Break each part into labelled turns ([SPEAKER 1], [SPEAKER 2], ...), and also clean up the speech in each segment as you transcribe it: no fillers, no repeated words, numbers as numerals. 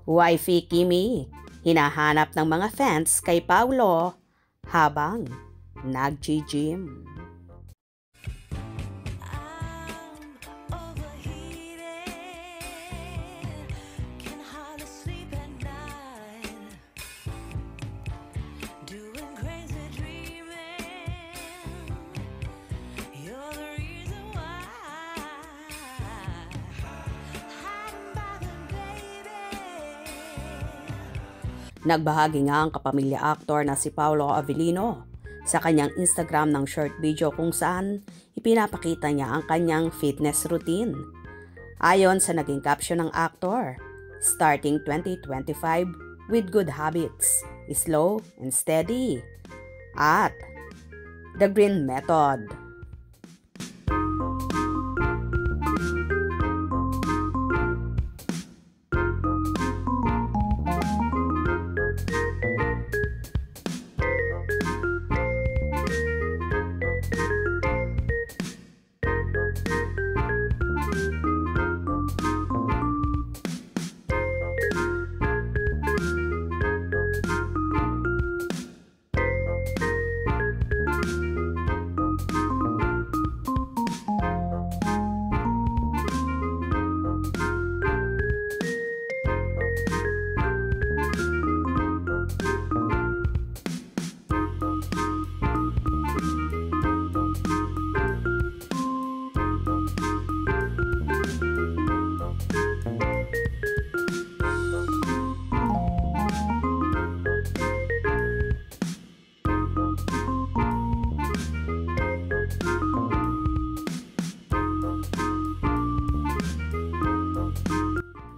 [SPEAKER 1] Wifey Kimi, hinahanap ng mga fans kay Paulo habang nag-gym. Nagbahagi nga ang kapamilya aktor na si Paolo Avellino sa kanyang Instagram ng short video kung saan ipinapakita niya ang kanyang fitness routine. Ayon sa naging caption ng aktor, starting 2025 with good habits, slow and steady, at The Green Method.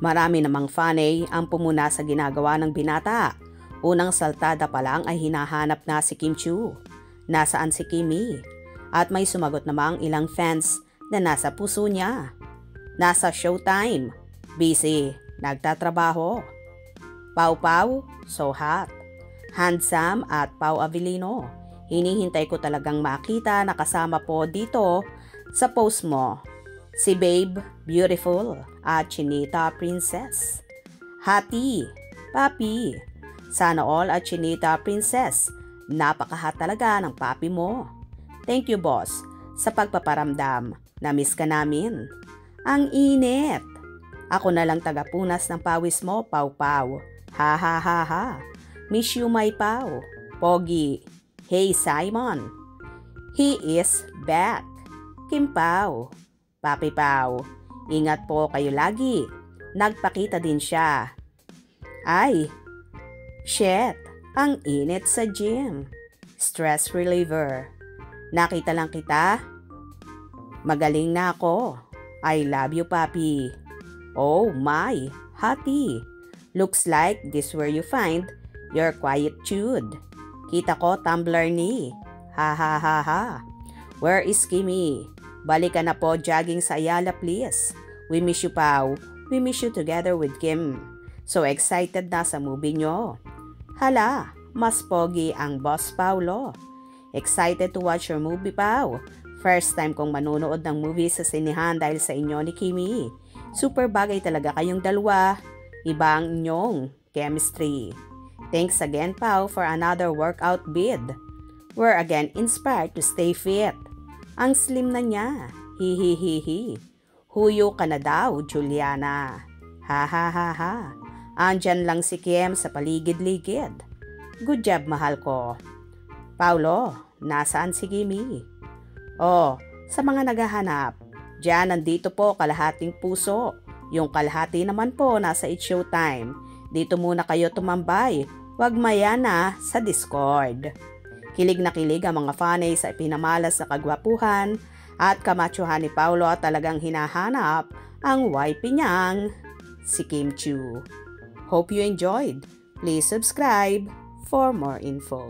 [SPEAKER 1] Marami namang fanay ang pumuna sa ginagawa ng binata. Unang saltada pa lang ay hinahanap na si Kim Chiu. Nasaan si Kimi? At may sumagot namang ilang fans na nasa puso niya. Nasa showtime. Busy. Nagtatrabaho. Pau Pau, so hot. Handsome at Pau Avellino. Hinihintay ko talagang makita na kasama po dito sa post mo. Si Babe, Beautiful, at Chinita Princess. Hati, Papi. Sana all at Chinita Princess. Napaka-hot talaga ng papi mo. Thank you, boss, sa pagpaparamdam. Na-miss ka namin. Ang init. Ako na lang tagapunas ng pawis mo, Pau Pau. Ha ha ha ha. Miss you, my Pau. Pogi. Hey, Simon. He is back. Kim Pau. Papi Pau, ingat po kayo lagi. Nagpakita din siya. Ay, shit, ang init sa gym. Stress reliever. Nakita lang kita? Magaling na ako. I love you, papi. Oh my, hati. Looks like this where you find your quietude. Kita ko tumbler ni. Ha ha ha ha. Where is Kimi? Balik ka na po jogging sa Ayala, please. We miss you, Pau. We miss you together with Kim. So excited na sa movie nyo. Hala, mas pogi ang Boss Paulo. Excited to watch your movie, Pau. First time kong manunood ng movie sa sinihan dahil sa inyo ni Kimi. Super bagay talaga kayong dalawa. Iba ang inyong chemistry. Thanks again, Pau, for another workout bid. We're again inspired to stay fit. Ang slim na niya. Hihihihi. Huyo ka na daw, Juliana. Ha ha ha ha. Andyan lang si Kim sa paligid-ligid. Good job, mahal ko. Paulo, nasaan si Kimi? Oh, sa mga naghahanap. Diyan, nandito po kalahating puso. Yung kalahati naman po nasa It's Showtime. Dito muna kayo tumambay. Huwag mayana sa Discord. Kilig na kilig ang mga fanay sa ipinamalas na kagwapuhan at kamachuhan ni Paulo at talagang hinahanap ang wifey niyang si Kim Chiu. Hope you enjoyed. Please subscribe for more info.